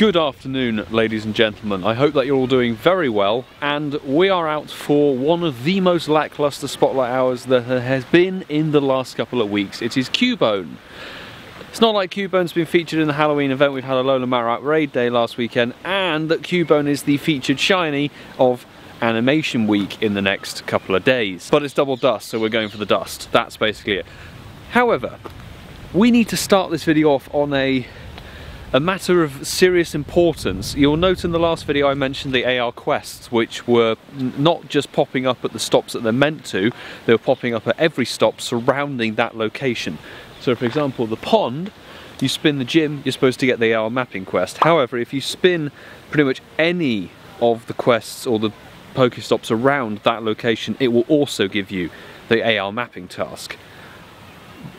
Good afternoon, ladies and gentlemen. I hope that you're all doing very well, and we are out for one of the most lackluster spotlight hours that has been in the last couple of weeks. It is Cubone. It's not like Cubone's been featured in the Halloween event. We've had a PoGoMiloUK raid day last weekend, and that Cubone is the featured shiny of Animation Week in the next couple of days. But it's double dust, so we're going for the dust. That's basically it. However, we need to start this video off on a matter of serious importance. You'll note in the last video I mentioned the AR quests, which were not just popping up at the stops that they're meant to, they were popping up at every stop surrounding that location. So for example, the pond, you spin the gym, you're supposed to get the AR mapping quest. However, if you spin pretty much any of the quests or the Pokestops around that location, it will also give you the AR mapping task.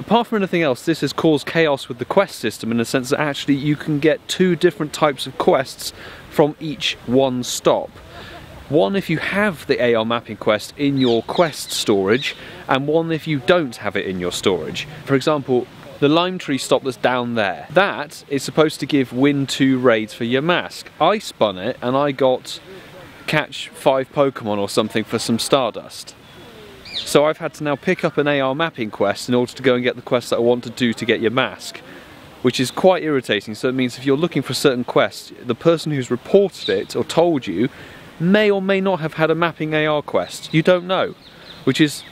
Apart from anything else, this has caused chaos with the quest system in the sense that actually you can get two different types of quests from each one stop. One if you have the AR mapping quest in your quest storage, and one if you don't have it in your storage. For example, the lime tree stop that's down there, that is supposed to give win 2 raids for your mask. I spun it and I got catch 5 Pokemon or something for some Stardust. So I've had to now pick up an AR mapping quest in order to go and get the quest that I want to do to get your mask, which is quite irritating. So it means if you're looking for a certain quest, the person who's reported it or told you may or may not have had a mapping AR quest. You don't know, which is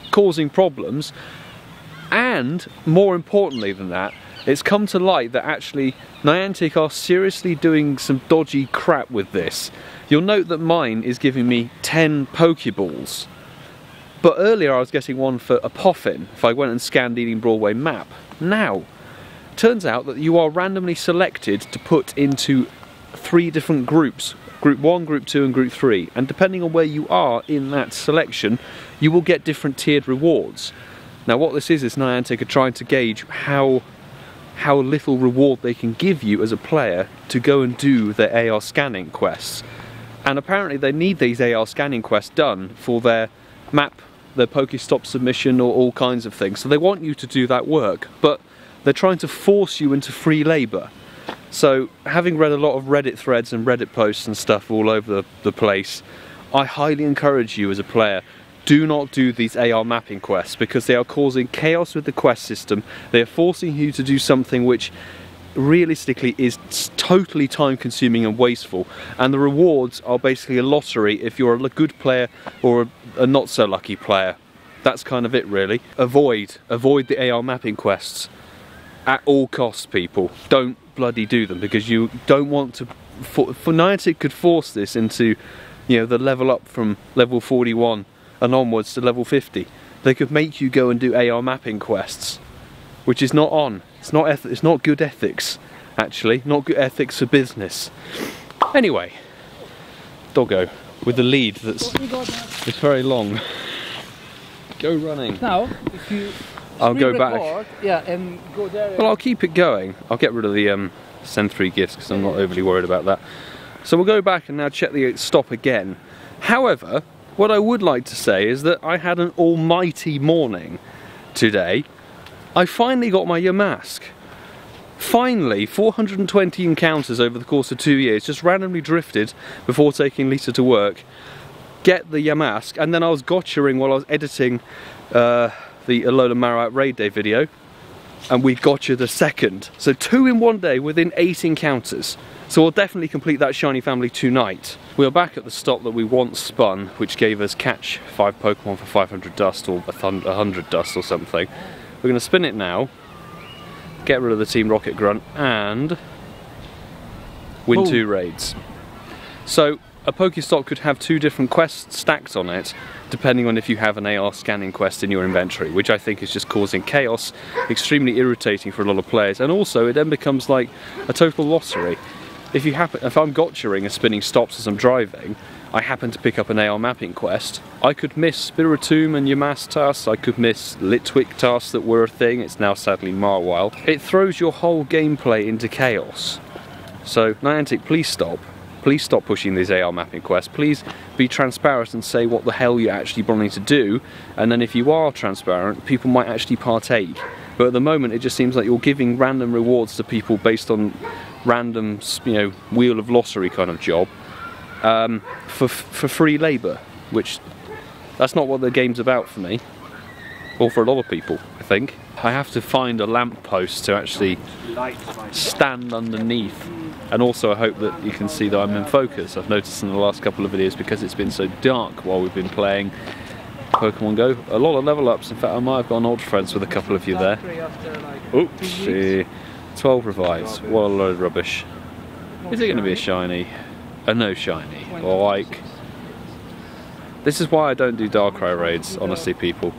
causing problems. And more importantly than that, it's come to light that actually Niantic are seriously doing some dodgy crap with this. You'll note that mine is giving me 10 Pokeballs. But earlier I was getting one for a Poffin if I went and scanned the Ealing Broadway map. Now, turns out that you are randomly selected to put into 3 different groups. Group 1, Group 2 and Group 3. And depending on where you are in that selection, you will get different tiered rewards. Now what this is Niantic are trying to gauge how little reward they can give you as a player to go and do their AR scanning quests. And apparently they need these AR scanning quests done for their map, their Pokestop submission or all kinds of things. So they want you to do that work, but they're trying to force you into free labour. So having read a lot of Reddit threads and Reddit posts and stuff all over the place, I highly encourage you as a player, do not do these AR mapping quests because they are causing chaos with the quest system. They are forcing you to do something which realistically is totally time consuming and wasteful, and the rewards are basically a lottery if you're a good player or a not so lucky player. That's kind of it really. Avoid the AR mapping quests at all costs, people. Don't bloody do them because you don't want to. For Niantic could force this into, you know, the level up from level 41 and onwards to level 50. They could make you go and do AR mapping quests, which is not on. It's not good ethics, actually. Not good ethics for business. Anyway, doggo with the lead that's very long. Go running. Now, if you I'll go back. Yeah, and go there. Well, I'll keep it going. I'll get rid of the send 3 gifts because I'm not overly worried about that. So we'll go back and now check the stop again. However, what I would like to say is that I had an almighty morning today. I finally got my Yamask. Finally, 420 encounters over the course of 2 years, just randomly drifted before taking Lisa to work, get the Yamask, and then I was gotchaing while I was editing the PoGoMiloUK raid day video, and we gotchaed a second. So 2 in one day within 8 encounters. So we'll definitely complete that shiny family tonight. We are back at the stop that we once spun, which gave us catch 5 Pokemon for 500 dust or 100 dust or something. We're going to spin it now, get rid of the Team Rocket Grunt, and win 2 raids. So a Pokestop could have 2 different quests stacked on it, depending on if you have an AR scanning quest in your inventory, which I think is just causing chaos, extremely irritating for a lot of players, and also it then becomes like a total lottery. If I'm gotchaing and spinning stops as I'm driving, I happen to pick up an AR mapping quest, I could miss Spiritomb and Yamask tasks, I could miss Litwick tasks that were a thing, it's now sadly Marwile. It throws your whole gameplay into chaos. So Niantic, please stop. Please stop pushing these AR mapping quests. Please be transparent and say what the hell you're actually wanting to do, and then if you are transparent, people might actually partake. But at the moment it just seems like you're giving random rewards to people based on random, Wheel of Lottery kind of job for free labour, which that's not what the game's about for me, or for a lot of people, I think. I have to find a lamppost to actually stand underneath, and also I hope that you can see that I'm in focus. I've noticed in the last couple of videos, because it's been so dark while we've been playing Pokemon Go, a lot of level ups. In fact, I might have gone ultra friends with a couple of you there. Oops, 12 revives, what a load of rubbish. Is it going to be a shiny? A no shiny, like... This is why I don't do Darkrai raids, honestly, people.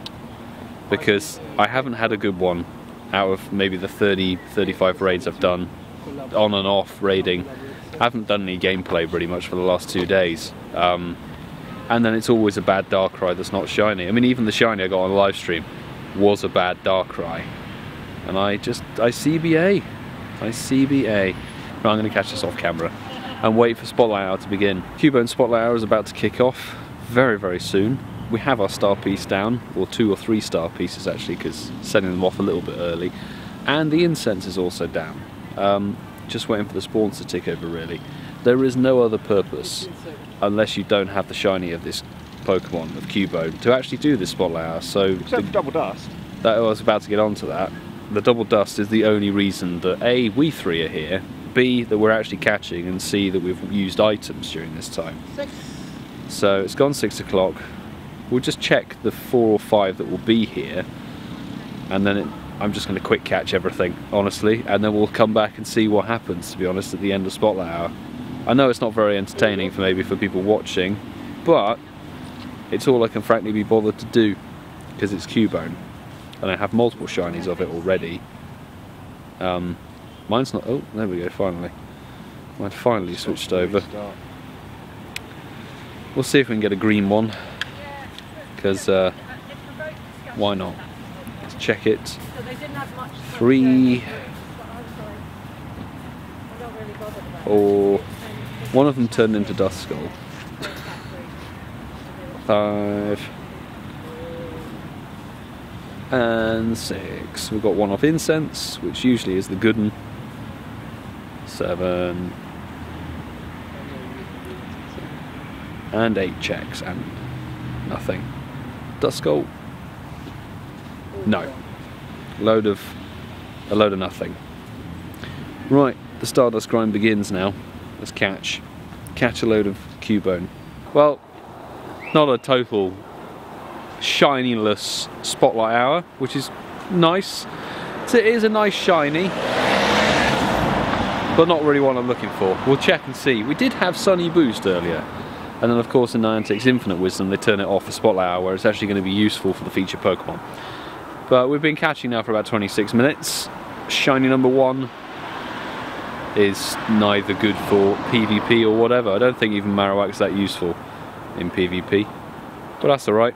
Because I haven't had a good one out of maybe the 30-35 raids I've done, on and off raiding. I haven't done any gameplay pretty much for the last 2 days. And then it's always a bad Darkrai that's not shiny. I mean, even the shiny I got on the live stream was a bad Darkrai. And I CBA. Right, I'm going to catch this off camera and wait for Spotlight Hour to begin. Cubone Spotlight Hour is about to kick off very, very soon. We have our star piece down, or 2 or 3 star pieces actually, because sending them off a little bit early. And the incense is also down. Just waiting for the spawns to tick over, really. There is no other purpose, unless you don't have the shiny of this Pokemon, of Cubone, to actually do this Spotlight Hour. So except for Double Dust. I was about to get onto that. The Double Dust is the only reason that A, we 3 are here, B, that we're actually catching, and C, that we've used items during this time. 6. So it's gone 6 o'clock. We'll just check the 4 or 5 that will be here, and then I'm just going to quick catch everything, honestly, and then we'll come back and see what happens, to be honest, at the end of Spotlight Hour. I know it's not very entertaining for people watching, but it's all I can frankly be bothered to do, because it's Cubone, and I have multiple shinies of it already. Mine's not... Oh, there we go, finally. Mine finally switched over. We'll see if we can get a green one, because why not? Let's check it. 3 or one of them turned into Duskull. 5 and 6. We've got one off Incense, which usually is the good one. 7 and 8 checks and nothing. Duskull? No. A load of nothing. Right, the Stardust grind begins now. Let's catch a load of Cubone. Well, not a total shinyless Spotlight Hour, which is nice. So it is a nice shiny, but not really what I'm looking for. We'll check and see. We did have Sunny Boost earlier, and then of course in Niantic's Infinite Wisdom they turn it off for Spotlight Hour, where it's actually going to be useful for the featured Pokemon. But we've been catching now for about 26 minutes. Shiny number 1 is neither good for PvP or whatever. I don't think even Marowak's that useful in PvP, but that's alright.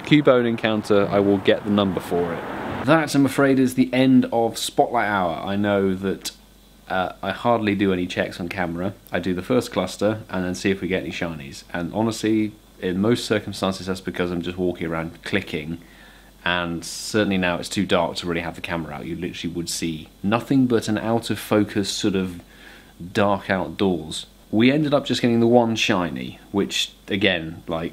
Cubone encounter, I will get the number for it. That, I'm afraid, is the end of Spotlight Hour. I know that I hardly do any checks on camera. I do the first cluster and then see if we get any shinies. And honestly, in most circumstances, that's because I'm just walking around clicking. And certainly now it's too dark to really have the camera out. You literally would see nothing but an out of focus sort of dark outdoors. We ended up just getting the 1 shiny, which again, like,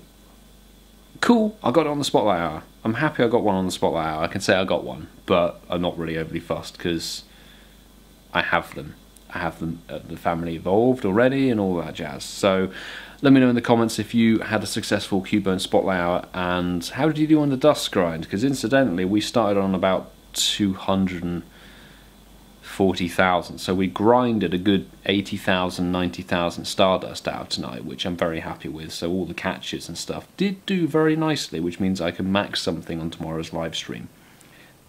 cool, I got it on the Spotlight Hour. I'm happy I got one on the Spotlight Hour. I can say I got one, but I'm not really overly fussed because I have them. I have them at the Family Evolved already and all that jazz. So let me know in the comments if you had a successful Cubone Spotlight Hour, and how did you do on the Dust Grind? Because incidentally, we started on about 240,000, so we grinded a good 80,000, 90,000 Stardust out tonight, which I'm very happy with. So all the catches and stuff did do very nicely, which means I can max something on tomorrow's live stream,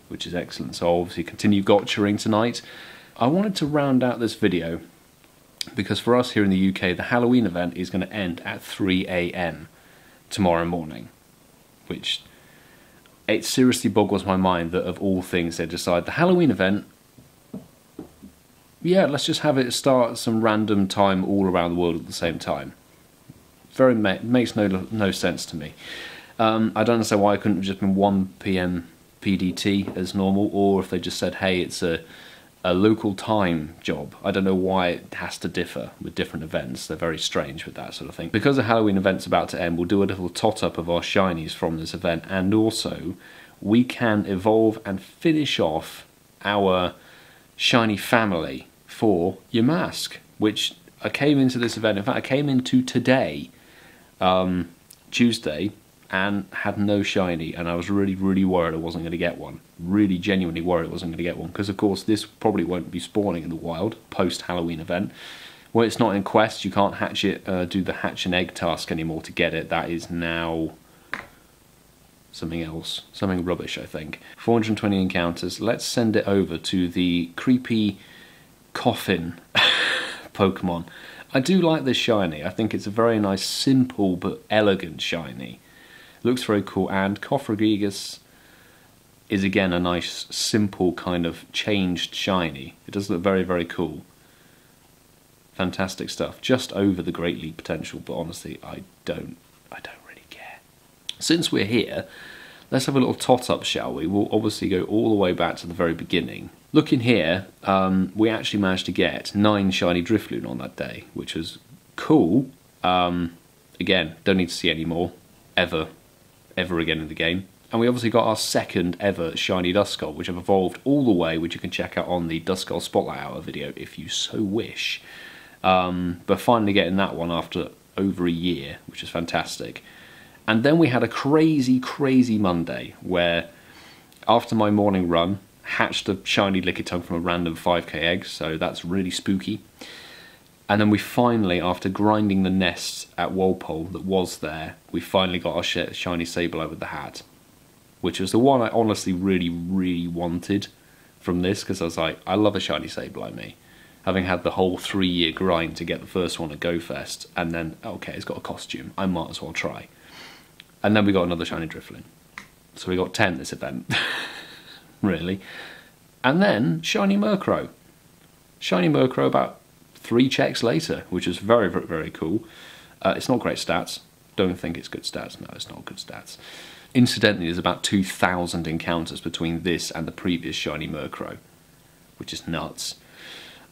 which is excellent. So I'll obviously continue gotchaing tonight. I wanted to round out this video because for us here in the UK, the Halloween event is going to end at 3 AM tomorrow morning, which it seriously boggles my mind that of all things they decide the Halloween event, yeah, let's just have it start at some random time all around the world at the same time. Makes no sense to me. I don't understand why it couldn't have just been 1 PM PDT as normal, or if they just said, hey, it's a a local time job. I don't know why it has to differ with different events. They're very strange with that sort of thing. Because the Halloween event's about to end, we'll do a little tot-up of our shinies from this event, and also we can evolve and finish off our shiny family for your mask, which I came into this event, in fact I came into today, Tuesday, and had no shiny, and I was really worried I wasn't going to get one. Really genuinely worried I wasn't going to get one, because of course this probably won't be spawning in the wild post Halloween event. Well, it's not in quest, you can't hatch it, do the hatch and egg task anymore to get it. That is now something else, something rubbish I think. 420 encounters. Let's send it over to the creepy coffin Pokemon. I do like this shiny. I think it's a very nice, simple but elegant shiny. Looks very cool, and Cofragigas is again a nice, simple kind of changed shiny. It does look very cool. Fantastic stuff. Just over the Great League potential, but honestly, I don't really care. Since we're here, let's have a little tot-up, shall we? We'll obviously go all the way back to the very beginning. Looking here, we actually managed to get 9 shiny Drifloon on that day, which was cool. Again, don't need to see any more, ever again in the game. And we obviously got our second ever shiny Duskull, which I've evolved all the way, which you can check out on the Duskull Spotlight Hour video if you so wish. But finally getting that one after over a year, which is fantastic. And then we had a crazy Monday where, after my morning run, hatched a shiny Lickitung from a random 5k egg, so that's really spooky. And then we finally, after grinding the nest at Walpole that was there, we finally got our shiny Sableye with the hat, which was the one I honestly really wanted from this, because I was like, I love a shiny Sableye, me. Having had the whole 3-year grind to get the first one at GoFest, and then, okay, it's got a costume, I might as well try. And then we got another shiny Drifloon. So we got 10 this event, really. And then shiny Murkrow. Shiny Murkrow about 3 checks later, which is very cool. It's not great stats. Don't think it's good stats. No, it's not good stats. Incidentally, there's about 2,000 encounters between this and the previous shiny Murkrow, which is nuts.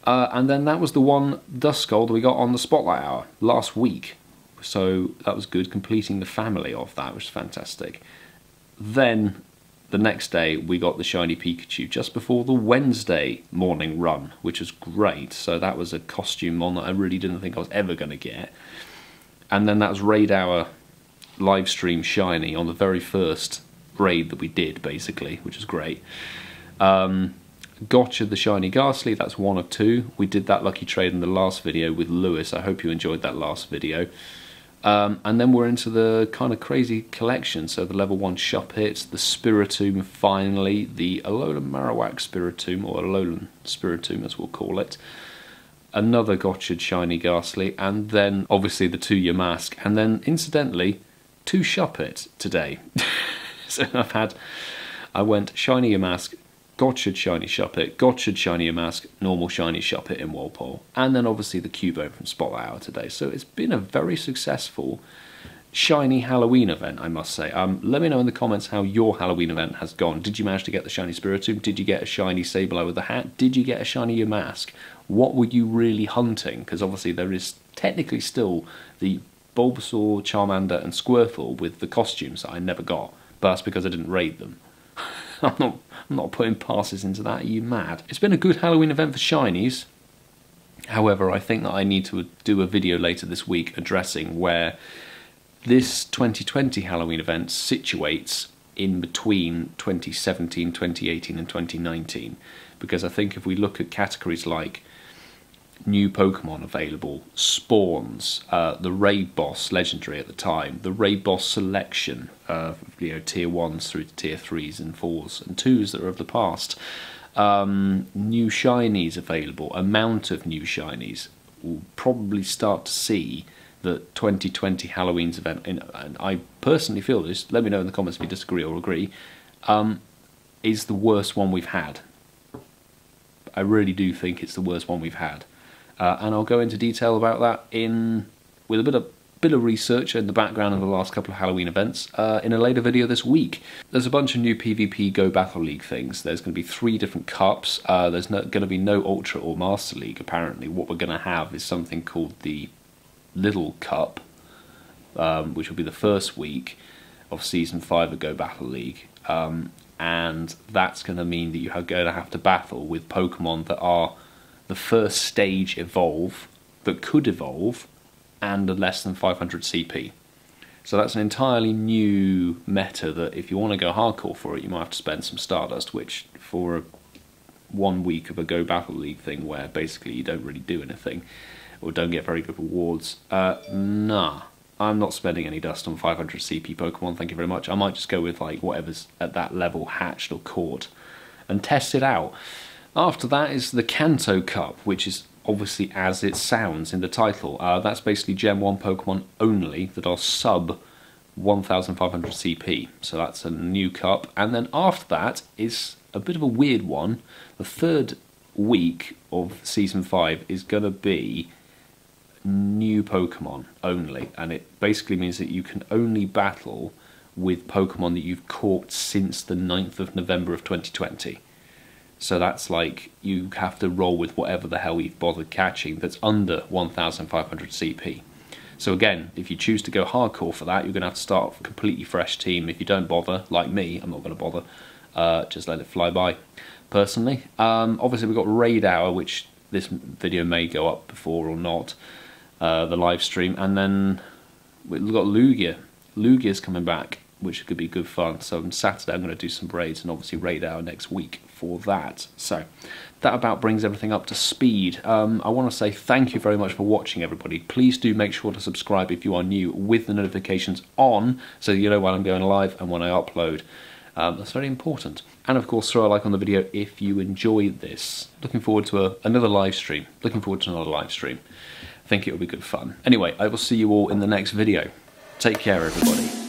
And then that was the one Duskull that we got on the Spotlight Hour last week. So that was good, completing the family of that, which is fantastic. Then the next day we got the shiny Pikachu just before the Wednesday morning run, which was great. So that was a costume one that I really didn't think I was ever going to get. And then that was Raid Hour live stream shiny on the very first raid that we did, basically, which was great. Gotcha the shiny Ghastly, that's 1 of 2. We did that lucky trade in the last video with Lewis. I hope you enjoyed that last video. And then we're into the kind of crazy collection, so the level 1 Shuppet, the Spiritomb finally, the Alolan Marowak Spiritomb, or Alolan Spiritomb as we'll call it, another gotcha shiny Ghastly, and then obviously the 2 Yamask, and then incidentally 2 Shuppet today. So I went shiny Yamask, gotcha shiny Shuppet, gotcha shiny Yamask, normal shiny Shuppet in Walpole, and then obviously the Cubone from Spotlight Hour today. So it's been a very successful shiny Halloween event, I must say. Let me know in the comments how your Halloween event has gone. Did you manage to get the shiny Spiritomb? Did you get a shiny Sableye with the hat? Did you get a shiny Yamask? What were you really hunting? Because obviously there is technically still the Bulbasaur, Charmander and Squirtle with the costumes that I never got, but that's because I didn't raid them. I'm not putting passes into that, are you mad? It's been a good Halloween event for shinies. However, I think that I need to do a video later this week addressing where this 2020 Halloween event situates in between 2017, 2018 and 2019. Because I think if we look at categories like new Pokemon available, spawns, the raid boss legendary at the time, the raid boss selection, tier 1s through to tier 3s and 4s and 2s that are of the past, new shinies available, amount of new shinies, we'll probably start to see the 2020 Halloween's event, and I personally feel this, let me know in the comments if you disagree or agree, is the worst one we've had. I really do think it's the worst one we've had. And I'll go into detail about that with a bit of bit of research in the background of the last couple of Halloween events in a later video this week. There's a bunch of new PvP Go Battle League things. There's going to be 3 different cups. There's going to be no Ultra or Master League, apparently. What we're going to have is something called the Little Cup, which will be the first week of Season 5 of Go Battle League. And that's going to mean that you're going to have to battle with Pokemon that are the first stage evolve, that could evolve, and are less than 500 CP. So that's an entirely new meta that if you want to go hardcore for it, you might have to spend some Stardust, which for 1 week of a Go Battle League thing where basically you don't really do anything or don't get very good rewards, nah. I'm not spending any dust on 500 CP Pokemon, thank you very much. I might just go with like whatever's at that level hatched or caught and test it out. After that is the Kanto Cup, which is obviously as it sounds in the title. That's basically Gen 1 Pokemon only that are sub 1500 CP. So that's a new cup. And then after that is a bit of a weird one. The 3rd week of Season 5 is going to be new Pokemon only. And it basically means that you can only battle with Pokemon that you've caught since the 9th of November of 2020. So that's like, you have to roll with whatever the hell you've bothered catching that's under 1500 CP. So again, if you choose to go hardcore for that, you're going to have to start a completely fresh team. If you don't bother, like me, I'm not going to bother, just let it fly by, personally. Obviously we've got Raid Hour, which this video may go up before or not, the live stream, and then we've got Lugia. Lugia's coming back, which could be good fun. So on Saturday I'm going to do some raids, and obviously Raid Hour next week for that. So that about brings everything up to speed. I want to say thank you very much for watching, everybody. Please do make sure to subscribe if you are new with the notifications on, so you know when I'm going live and when I upload. That's very important. And of course throw a like on the video if you enjoyed this. Looking forward to another live stream. I think it will be good fun. Anyway, I will see you all in the next video. Take care, everybody.